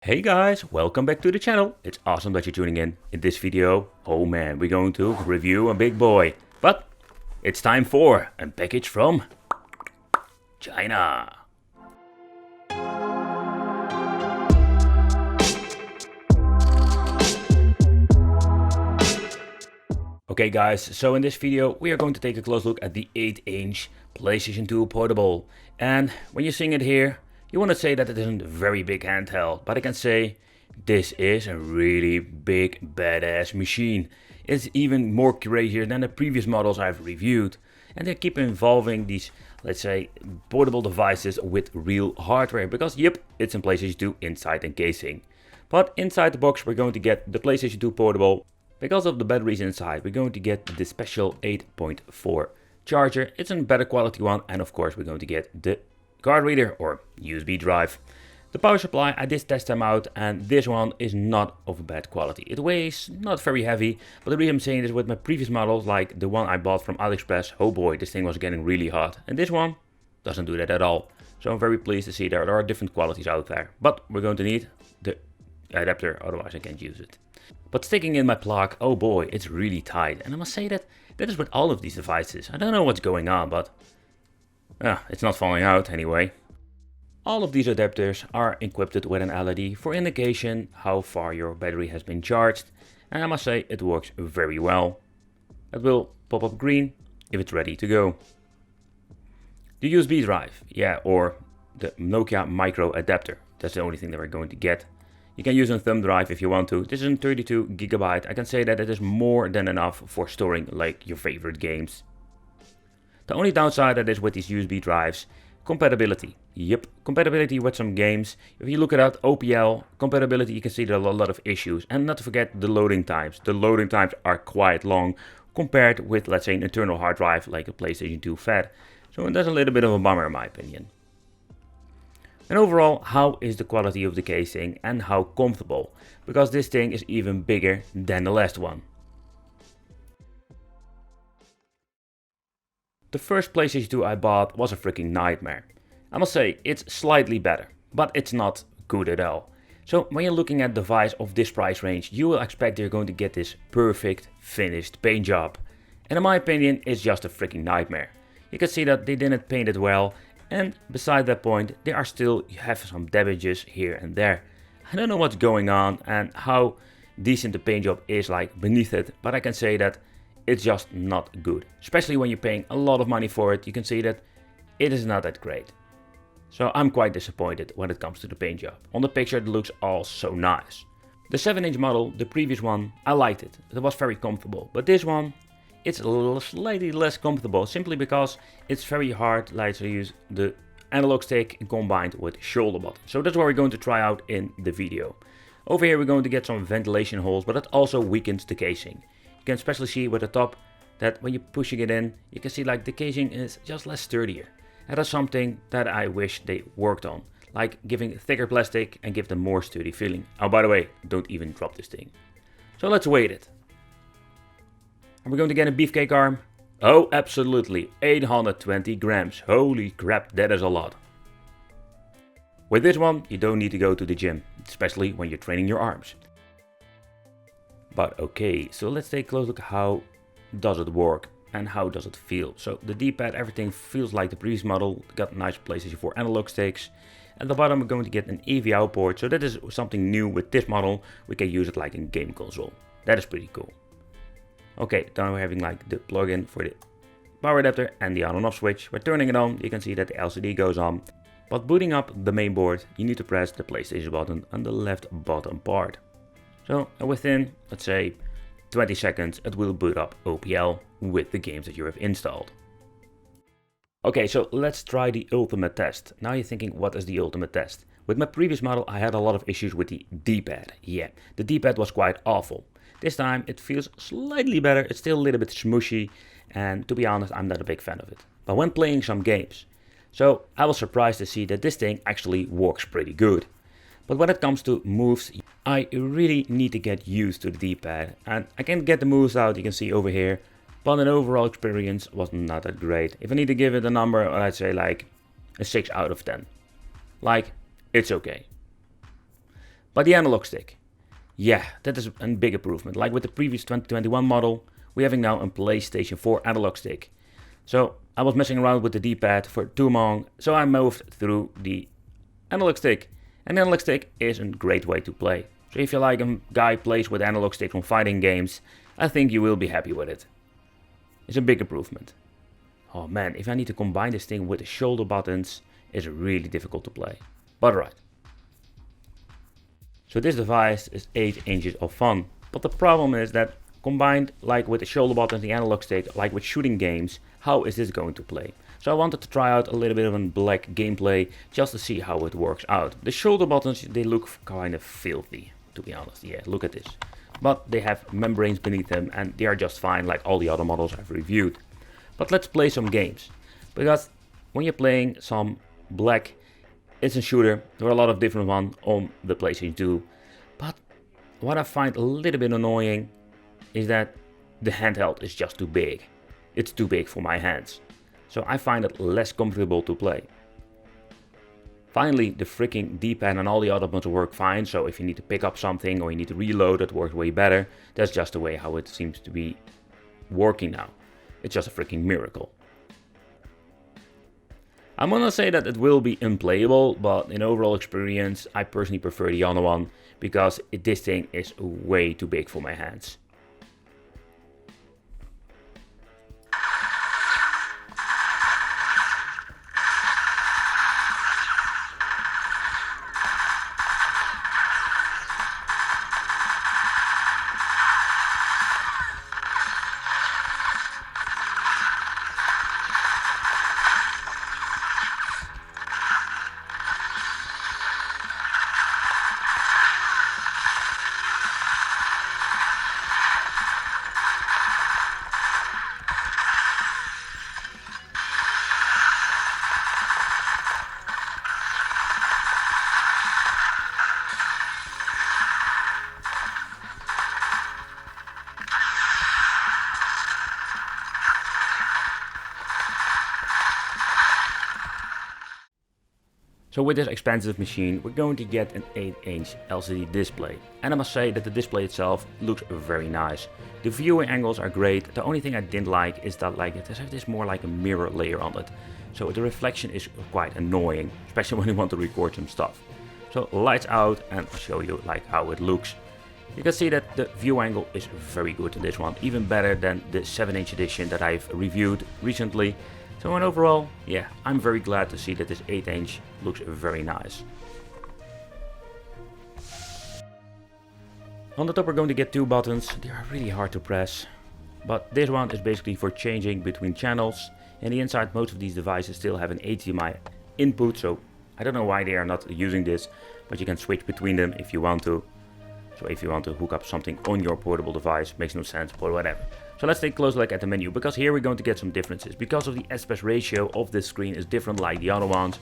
Hey guys, welcome back to the channel. It's awesome that you're tuning in. In this video, oh man, we're going to review a big boy. But it's time for a package from China. Okay guys, so in this video we are going to take a close look at the 8-inch PlayStation 2 portable. And when you're seeing it here, you want to say that it isn't a very big handheld, but I can say this is a really big badass machine. It's even more crazier than the previous models I've reviewed. And they keep involving these, let's say, portable devices with real hardware. Because yep, it's in PlayStation 2 inside and casing. But inside the box we're going to get the PlayStation 2 portable. Because of the batteries inside, we're going to get the special 8.4 charger. It's a better quality one, and of course we're going to get the card reader or USB drive. The power supply, I did test them out, and this one is not of bad quality. It weighs not very heavy, but the reason I'm saying this with my previous models, like the one I bought from AliExpress, oh boy, this thing was getting really hot. And this one doesn't do that at all. So I'm very pleased to see there are different qualities out there. But we're going to need the adapter, otherwise I can't use it. But sticking in my plug, oh boy, it's really tight. And I must say that is with all of these devices. I don't know what's going on, but it's not falling out anyway. All of these adapters are equipped with an LED for indication how far your battery has been charged. And I must say it works very well. It will pop up green if it's ready to go. The USB drive, or the Nokia micro adapter. That's the only thing that we're going to get. You can use a thumb drive if you want to. This is a 32 GB. I can say that it is more than enough for storing like your favorite games. The only downside that is with these USB drives, compatibility. Yep, compatibility with some games. If you look at OPL compatibility, you can see there are a lot of issues. And not to forget the loading times. The loading times are quite long compared with, let's say, an internal hard drive like a PlayStation 2 Fat. So that's a little bit of a bummer in my opinion. And overall, how is the quality of the casing and how comfortable? Because this thing is even bigger than the last one. The first PlayStation 2 I bought was a freaking nightmare. I must say, it's slightly better, but it's not good at all. So when you're looking at a device of this price range, you will expect you're going to get this perfect finished paint job. And in my opinion, it's just a freaking nightmare. You can see that they didn't paint it well. And beside that point, they are still have some damages here and there. I don't know what's going on and how decent the paint job is like beneath it, but I can say that it's just not good. Especially when you're paying a lot of money for it, you can see that it is not that great. So I'm quite disappointed when it comes to the paint job. On the picture it looks all so nice. The 7-inch model, the previous one, I liked it. It was very comfortable, but this one, it's a little slightly less comfortable simply because it's very hard to use the analog stick combined with shoulder button. So that's what we're going to try out in the video. Over here we're going to get some ventilation holes, but it also weakens the casing. You can especially see with the top that when you're pushing it in, you can see like the casing is just less sturdier. And that's something that I wish they worked on, like giving thicker plastic and give them more sturdy feeling. Oh, by the way, don't even drop this thing. So let's weight it. Are we going to get a beefcake arm? Oh, absolutely, 820 grams. Holy crap, that is a lot. With this one, you don't need to go to the gym, especially when you're training your arms. But okay, so let's take a close look how does it work and how does it feel. So the D-pad, everything feels like the previous model. Got nice PlayStation 4 analog sticks. At the bottom we're going to get an AV out port, so that is something new with this model. We can use it like in game console. That is pretty cool. Okay, then we're having like the plug-in for the power adapter and the on and off switch. We're turning it on, you can see that the LCD goes on. But booting up the main board, you need to press the PlayStation button on the left bottom part. So within, let's say, 20 seconds, it will boot up OPL with the games that you have installed. Okay, so let's try the ultimate test. Now you're thinking, what is the ultimate test? With my previous model, I had a lot of issues with the D-pad. Yeah, the D-pad was quite awful. This time it feels slightly better, it's still a little bit smushy, and to be honest, I'm not a big fan of it. But when playing some games, so I was surprised to see that this thing actually works pretty good. But when it comes to moves, I really need to get used to the D-pad, and I can get the moves out, you can see over here, but an overall experience was not that great. If I need to give it a number, I'd say like a 6 out of 10. Like, it's okay. But the analog stick, yeah, that is a big improvement. Like with the previous 2021 model, we're having now a PlayStation 4 analog stick. So I was messing around with the D-pad for too long, so I moved through the analog stick. And the analog stick is a great way to play. So if you like a guy plays with analog stick on fighting games, I think you will be happy with it. It's a big improvement. Oh man, if I need to combine this thing with the shoulder buttons, it's really difficult to play. But right. So this device is 8 inches of fun. But the problem is that combined like with the shoulder buttons, the analog stick, like with shooting games, how is this going to play? So I wanted to try out a little bit of a black gameplay just to see how it works out. The shoulder buttons, they look kind of filthy, to be honest. Yeah, look at this. But they have membranes beneath them and they are just fine like all the other models I've reviewed. But let's play some games. Because when you're playing some black instant shooter, there are a lot of different ones on the PlayStation 2. But what I find a little bit annoying is that the handheld is just too big. It's too big for my hands. So I find it less comfortable to play. Finally, the freaking D-pad and all the other buttons work fine, so if you need to pick up something or you need to reload, it works way better. That's just the way how it seems to be working now. It's just a freaking miracle. I'm gonna say that it will be unplayable, but in overall experience, I personally prefer the other one, because this thing is way too big for my hands. So with this expensive machine, we're going to get an 8-inch LCD display. And I must say that the display itself looks very nice. The viewing angles are great. The only thing I didn't like is that it has this more like a mirror layer on it. So the reflection is quite annoying, especially when you want to record some stuff. So lights out and I'll show you how it looks. You can see that the view angle is very good in this one, even better than the 7-inch edition that I've reviewed recently. So in overall, yeah, I'm very glad to see that this 8-inch looks very nice. On the top we're going to get 2 buttons. They are really hard to press. But this one is basically for changing between channels. And the inside, most of these devices still have an HDMI input, so I don't know why they are not using this, but you can switch between them if you want to. So if you want to hook up something on your portable device, makes no sense, but whatever. So let's take a close look at the menu, because here we're going to get some differences. Because of the aspect ratio of this screen is different like the other ones.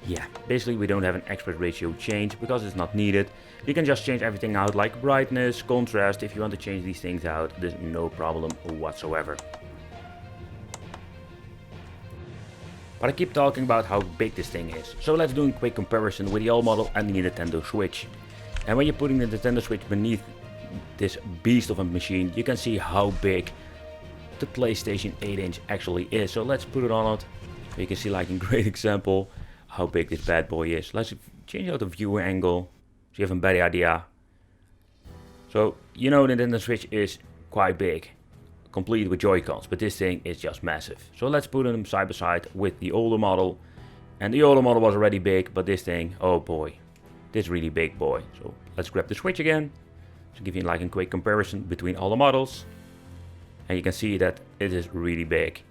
Yeah, basically we don't have an aspect ratio change because it's not needed. You can just change everything out like brightness, contrast. If you want to change these things out, there's no problem whatsoever. But I keep talking about how big this thing is. So let's do a quick comparison with the old model and the Nintendo Switch. And when you're putting the Nintendo Switch beneath this beast of a machine, you can see how big the PlayStation 8-inch actually is. So let's put it on it. So you can see like a great example how big this bad boy is. Let's change out the viewer angle so you have a better idea. So you know the Nintendo Switch is quite big, complete with Joy-Cons, but this thing is just massive. So let's put them side by side with the older model. And the older model was already big, but this thing, oh boy, this really big boy. So let's grab the Switch again to give you like a quick comparison between all the models. And you can see that it is really big.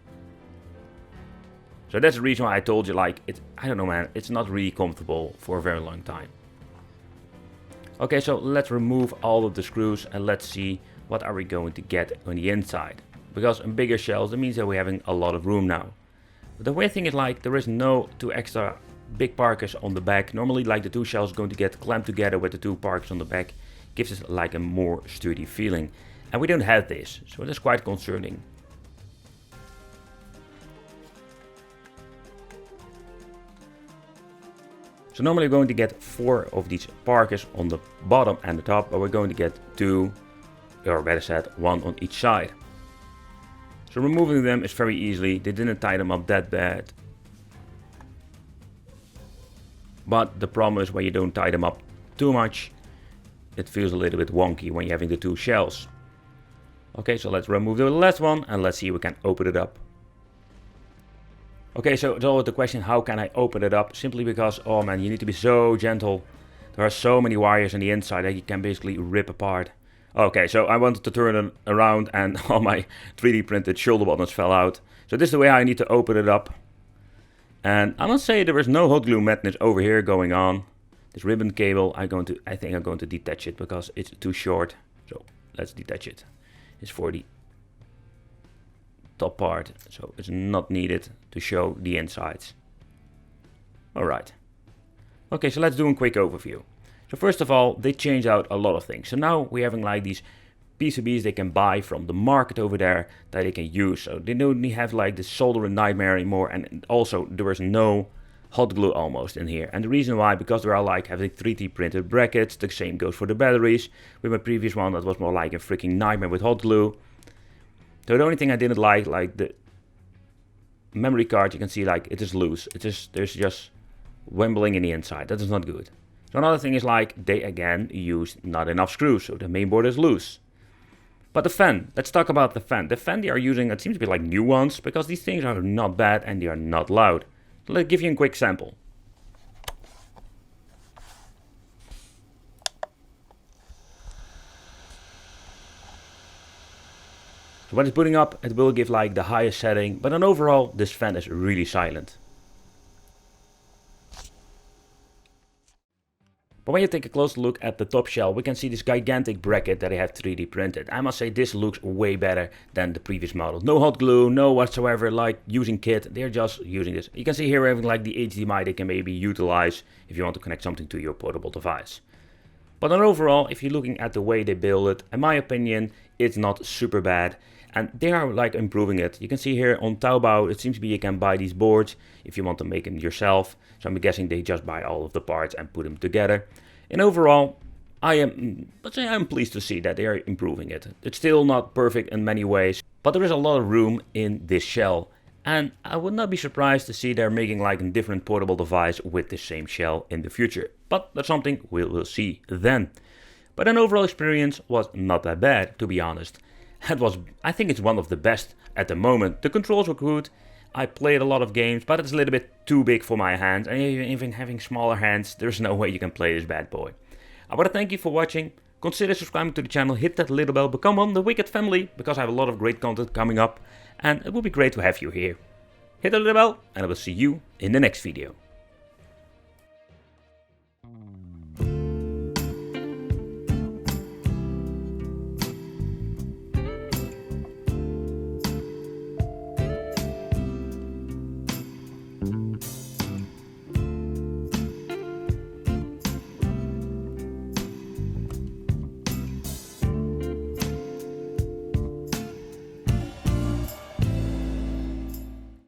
So that's the reason why I told you, like, I don't know man, it's not really comfortable for a very long time. Okay, so let's remove all of the screws and let's see what are we going to get on the inside. Because in bigger shells, that means that we're having a lot of room now. But the weird thing is like, there is no 2 extra big parkers on the back. Normally like the 2 shells are going to get clamped together with the 2 parkers on the back. Gives us like a more sturdy feeling. And we don't have this, so that's quite concerning. So normally we're going to get 4 of these parkers on the bottom and the top, but we're going to get 2, or better said, 1 on each side. So removing them is very easily. They didn't tie them up that bad. But the problem is when you don't tie them up too much, it feels a little bit wonky when you're having the 2 shells. Okay, so let's remove the last one and let's see if we can open it up. Okay, so it's always the question, how can I open it up? Simply because, oh man, you need to be so gentle. There are so many wires on the inside that you can basically rip apart. Okay, so I wanted to turn it around and all my 3D printed shoulder buttons fell out. So this is the way I need to open it up. And I must say there is no hot glue madness over here going on. This ribbon cable, I think I'm going to detach it because it's too short. So let's detach it. It's for the top part, so it's not needed to show the insides. Alright. Okay, so let's do a quick overview. So first of all, they changed out a lot of things. So now we're having like these PCBs they can buy from the market over there that they can use. So they don't have like this soldering nightmare anymore, and also there is no hot glue almost in here. And the reason why, because there are like having 3D printed brackets. The same goes for the batteries. With my previous one that was more like a freaking nightmare with hot glue. So the only thing I didn't like the memory card, you can see like it is loose. There's just wimbling in the inside. That is not good. So another thing is like they again used not enough screws, so the main board is loose. But the fan, let's talk about the fan. The fan they are using, it seems to be like new ones, because these things are not bad and they are not loud. So let's give you a quick sample. So when it's booting up, it will give like the highest setting, but then overall this fan is really silent. But when you take a closer look at the top shell, we can see this gigantic bracket that they have 3D printed. I must say this looks way better than the previous model. No hot glue, no whatsoever like using kit, they're just using this. You can see here having like the HDMI they can maybe utilize if you want to connect something to your portable device. But then overall, if you're looking at the way they build it, in my opinion, it's not super bad. And they are like improving it. You can see here on Taobao, it seems to be you can buy these boards if you want to make them yourself. So I'm guessing they just buy all of the parts and put them together. And overall, I'm pleased to see that they are improving it. It's still not perfect in many ways, but there is a lot of room in this shell. And I would not be surprised to see they're making like a different portable device with the same shell in the future. But that's something we'll see then. But an overall experience was not that bad, to be honest. I think it's one of the best at the moment. The controls were good. I played a lot of games, but it's a little bit too big for my hands. And even having smaller hands, there's no way you can play this bad boy. I want to thank you for watching. Consider subscribing to the channel, hit that little bell, become one of the Wicked family, because I have a lot of great content coming up. And it will be great to have you here. Hit the little bell, and I will see you in the next video.